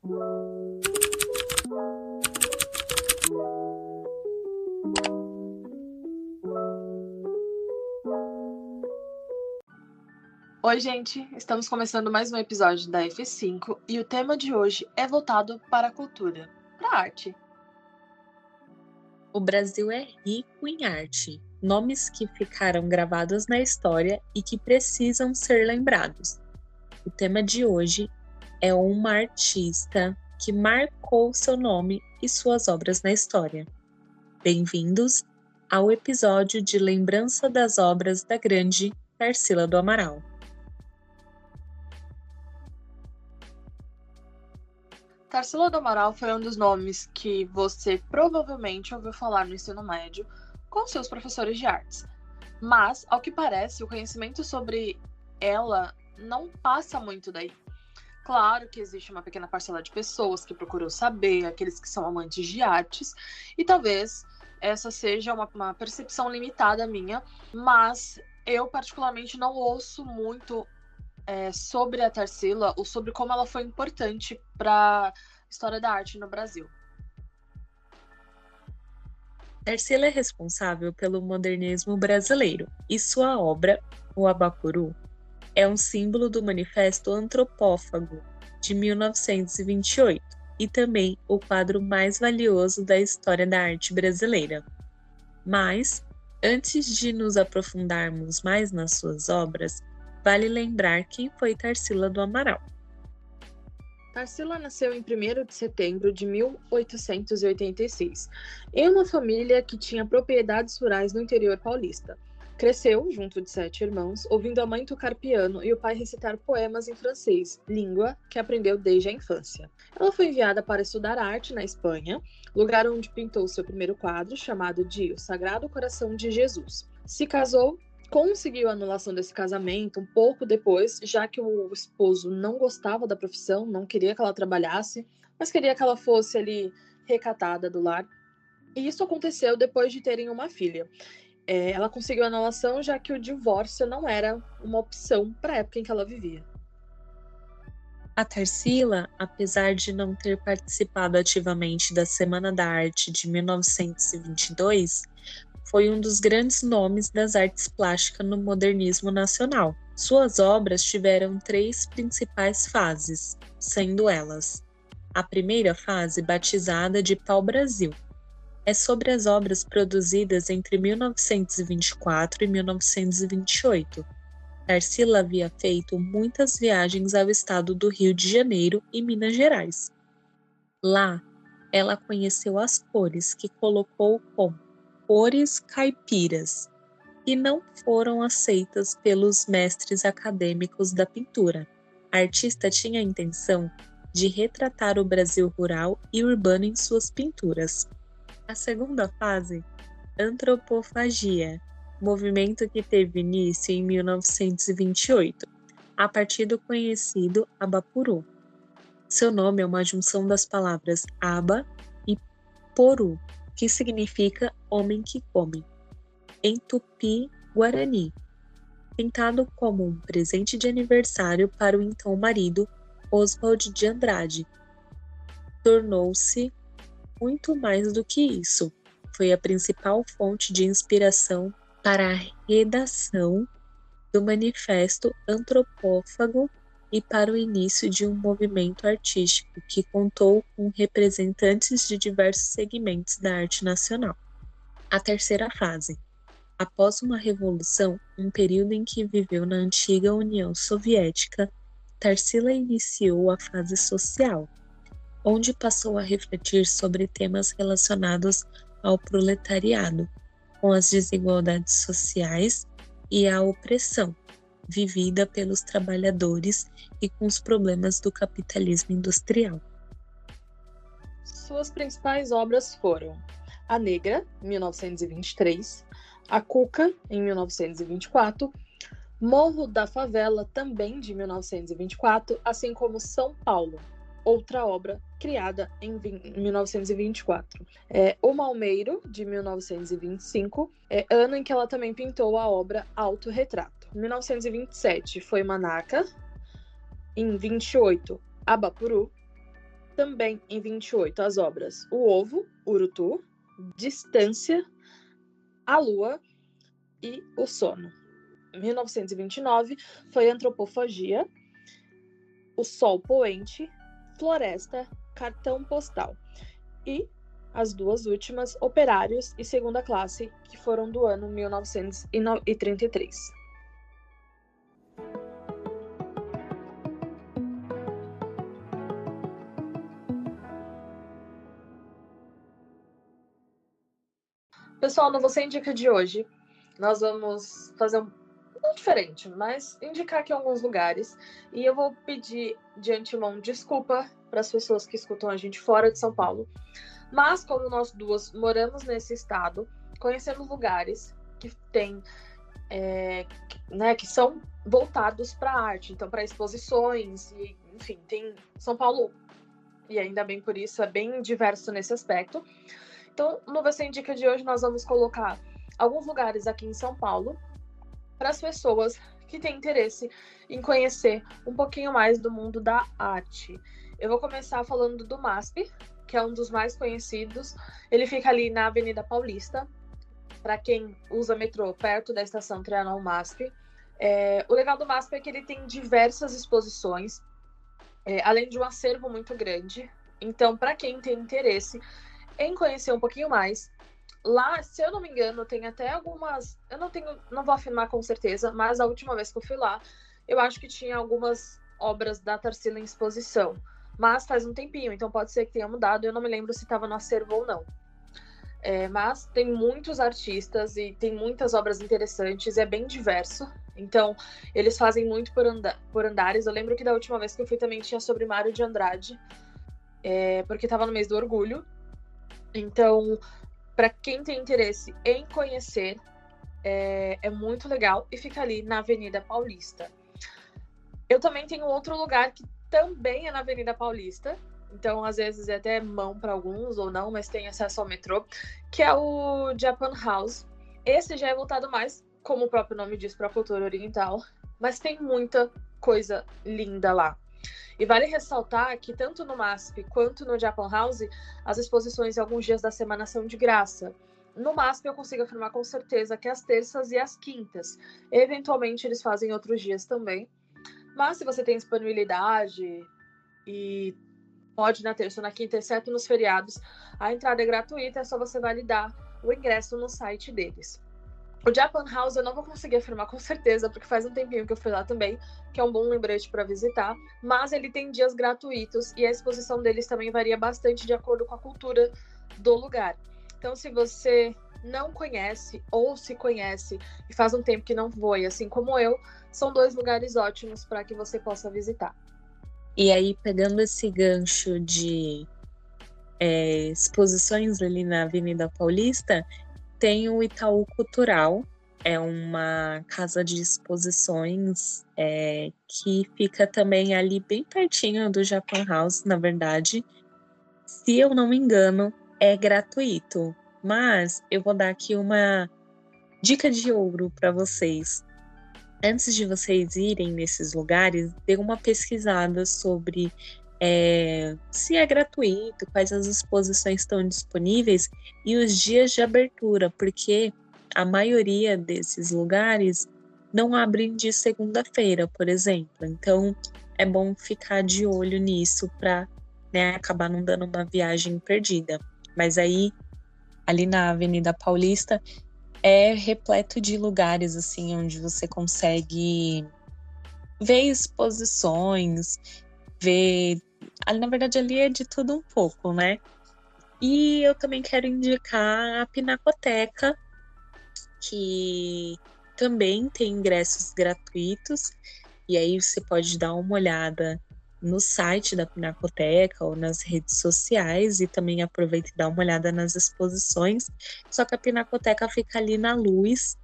Oi, gente! Estamos começando mais um episódio da F5 e o tema de hoje é voltado para a cultura, para a arte. O Brasil é rico em arte, nomes que ficaram gravados na história e que precisam ser lembrados. O tema de hoje é uma artista que marcou seu nome e suas obras na história. Bem-vindos ao episódio de lembrança das obras da grande Tarsila do Amaral. Tarsila do Amaral foi um dos nomes que você provavelmente ouviu falar no ensino médio com seus professores de artes. Mas, ao que parece, o conhecimento sobre ela não passa muito daí. Claro que existe uma pequena parcela de pessoas que procuram saber, aqueles que são amantes de artes, e talvez essa seja uma percepção limitada minha, mas eu particularmente não ouço muito sobre a Tarsila ou sobre como ela foi importante para a história da arte no Brasil. Tarsila é responsável pelo modernismo brasileiro e sua obra, O Abapuru, é um símbolo do Manifesto Antropófago de 1928 e também o quadro mais valioso da história da arte brasileira. Mas, antes de nos aprofundarmos mais nas suas obras, vale lembrar quem foi Tarsila do Amaral. Tarsila nasceu em 1º de setembro de 1886, em uma família que tinha propriedades rurais no interior paulista. Cresceu, junto de 7 irmãos, ouvindo a mãe tocar piano e o pai recitar poemas em francês, língua que aprendeu desde a infância. Ela foi enviada para estudar arte na Espanha, lugar onde pintou seu primeiro quadro, chamado de O Sagrado Coração de Jesus. Se casou, conseguiu a anulação desse casamento um pouco depois, já que o esposo não gostava da profissão, não queria que ela trabalhasse, mas queria que ela fosse ali recatada do lar. E isso aconteceu depois de terem uma filha. Ela conseguiu a anulação, já que o divórcio não era uma opção para a época em que ela vivia. A Tarsila, apesar de não ter participado ativamente da Semana da Arte de 1922, foi um dos grandes nomes das artes plásticas no modernismo nacional. Suas obras tiveram 3 principais fases, sendo elas: a primeira fase, batizada de Pau-Brasil, é sobre as obras produzidas entre 1924 e 1928. Tarsila havia feito muitas viagens ao estado do Rio de Janeiro e Minas Gerais. Lá, ela conheceu as cores, que colocou como cores caipiras, que não foram aceitas pelos mestres acadêmicos da pintura. A artista tinha a intenção de retratar o Brasil rural e urbano em suas pinturas. A segunda fase, Antropofagia, movimento que teve início em 1928, a partir do conhecido Abapuru. Seu nome é uma junção das palavras Aba e Poru, que significa homem que come, em Tupi-Guarani, pintado como um presente de aniversário para o então marido Oswald de Andrade. Tornou-se muito mais do que isso. Foi a principal fonte de inspiração para a redação do Manifesto Antropófago e para o início de um movimento artístico que contou com representantes de diversos segmentos da arte nacional. A terceira fase. Após uma revolução, um período em que viveu na antiga União Soviética, Tarsila iniciou a fase social, onde passou a refletir sobre temas relacionados ao proletariado, com as desigualdades sociais e a opressão vivida pelos trabalhadores e com os problemas do capitalismo industrial. Suas principais obras foram A Negra, 1923, A Cuca, em 1924, Morro da Favela, também de 1924, assim como São Paulo, outra obra criada em 1924. O Malmeiro, de 1925, ano em que ela também pintou a obra Autorretrato. Em 1927 foi Manaca, em 28, Abapuru, também em 28 as obras O Ovo, Urutu, Distância, A Lua e O Sono. Em 1929 foi Antropofagia, O Sol Poente, Floresta, Cartão Postal. E as duas últimas, Operários e Segunda Classe, que foram do ano 1933. Pessoal, no Você Indica de hoje, nós vamos fazer um diferente, mas indicar aqui alguns lugares. E eu vou pedir de antemão desculpa para as pessoas que escutam a gente fora de São Paulo. Mas, como nós duas moramos nesse estado, conhecemos lugares que tem, que são voltados para a arte, então para exposições, e, enfim, tem São Paulo, e ainda bem por isso, é bem diverso nesse aspecto. Então, no Você Indica de hoje, nós vamos colocar alguns lugares aqui em São Paulo para as pessoas que têm interesse em conhecer um pouquinho mais do mundo da arte. Eu vou começar falando do MASP, que é um dos mais conhecidos. Ele fica ali na Avenida Paulista, para quem usa metrô, perto da estação Trianon MASP. O legal do MASP é que ele tem diversas exposições, além de um acervo muito grande. Então, para quem tem interesse em conhecer um pouquinho mais, lá, se eu não me engano, tem até algumas... Eu não vou afirmar com certeza, mas a última vez que eu fui lá, eu acho que tinha algumas obras da Tarsila em exposição. Mas faz um tempinho, então pode ser que tenha mudado. Eu não me lembro se estava no acervo ou não. Mas tem muitos artistas e tem muitas obras interessantes, é bem diverso. Então, eles fazem muito por andares. Eu lembro que da última vez que eu fui também tinha sobre Mário de Andrade, porque estava no mês do orgulho. Então, para quem tem interesse em conhecer, é muito legal e fica ali na Avenida Paulista. Eu também tenho outro lugar que também é na Avenida Paulista, então às vezes é até mão para alguns ou não, mas tem acesso ao metrô, que é o Japan House. Esse já é voltado mais, como o próprio nome diz, para a cultura oriental, mas tem muita coisa linda lá. E vale ressaltar que tanto no MASP quanto no Japan House, as exposições em alguns dias da semana são de graça. No MASP eu consigo afirmar com certeza que as terças e as quintas. Eventualmente eles fazem outros dias também. Mas se você tem disponibilidade e pode na terça ou na quinta, exceto nos feriados, a entrada é gratuita, é só você validar o ingresso no site deles. O Japan House eu não vou conseguir afirmar com certeza, porque faz um tempinho que eu fui lá também, que é um bom lembrete para visitar, mas ele tem dias gratuitos e a exposição deles também varia bastante de acordo com a cultura do lugar. Então, se você não conhece ou se conhece e faz um tempo que não foi, assim como eu, são dois lugares ótimos para que você possa visitar. E aí, pegando esse gancho de exposições ali na Avenida Paulista, tem o Itaú Cultural, é uma casa de exposições que fica também ali bem pertinho do Japan House, na verdade. Se eu não me engano, é gratuito. Mas eu vou dar aqui uma dica de ouro para vocês. Antes de vocês irem nesses lugares, dê uma pesquisada sobre se é gratuito, quais as exposições estão disponíveis e os dias de abertura, porque a maioria desses lugares não abrem de segunda-feira, por exemplo. Então, é bom ficar de olho nisso para acabar não dando uma viagem perdida. Mas aí, ali na Avenida Paulista, é repleto de lugares assim onde você consegue ver exposições, ver... Na verdade, ali é de tudo um pouco, né? E eu também quero indicar a Pinacoteca, que também tem ingressos gratuitos, e aí você pode dar uma olhada no site da Pinacoteca ou nas redes sociais, e também aproveita e dá uma olhada nas exposições. Só que a Pinacoteca fica ali na Luz,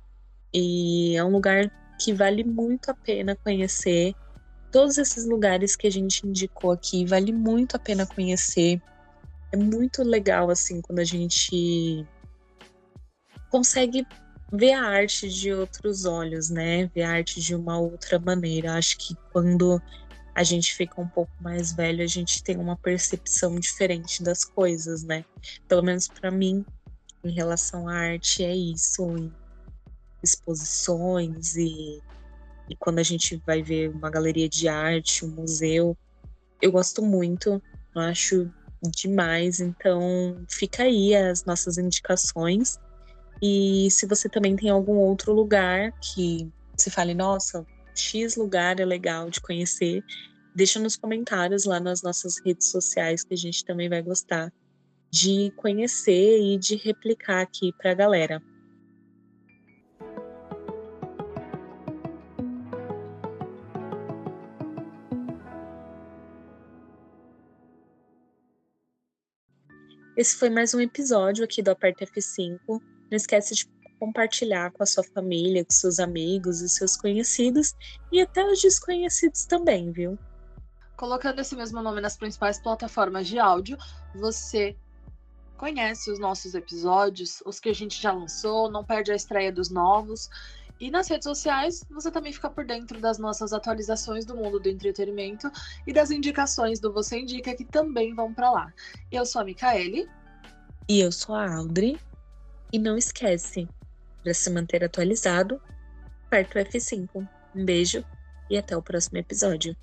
e é um lugar que vale muito a pena conhecer. Todos esses lugares que a gente indicou aqui, vale muito a pena conhecer. É muito legal, assim, quando a gente consegue ver a arte de outros olhos, né? Ver a arte de uma outra maneira. Acho que quando a gente fica um pouco mais velho, a gente tem uma percepção diferente das coisas, né? Pelo menos para mim, em relação à arte, é isso, em exposições e quando a gente vai ver uma galeria de arte, um museu. Eu gosto muito, eu acho demais, então fica aí as nossas indicações. E se você também tem algum outro lugar que você fale, nossa, X lugar é legal de conhecer, deixa nos comentários lá nas nossas redes sociais que a gente também vai gostar de conhecer e de replicar aqui para a galera. Esse foi mais um episódio aqui do Aperta F5. Não esquece de compartilhar com a sua família, com seus amigos e seus conhecidos e até os desconhecidos também, viu? Colocando esse mesmo nome nas principais plataformas de áudio, você conhece os nossos episódios, os que a gente já lançou, não perde a estreia dos novos. E nas redes sociais, você também fica por dentro das nossas atualizações do mundo do entretenimento e das indicações do Você Indica, que também vão para lá. Eu sou a Micaele. E eu sou a Audrey. E não esquece, para se manter atualizado, aperta o F5. Um beijo e até o próximo episódio.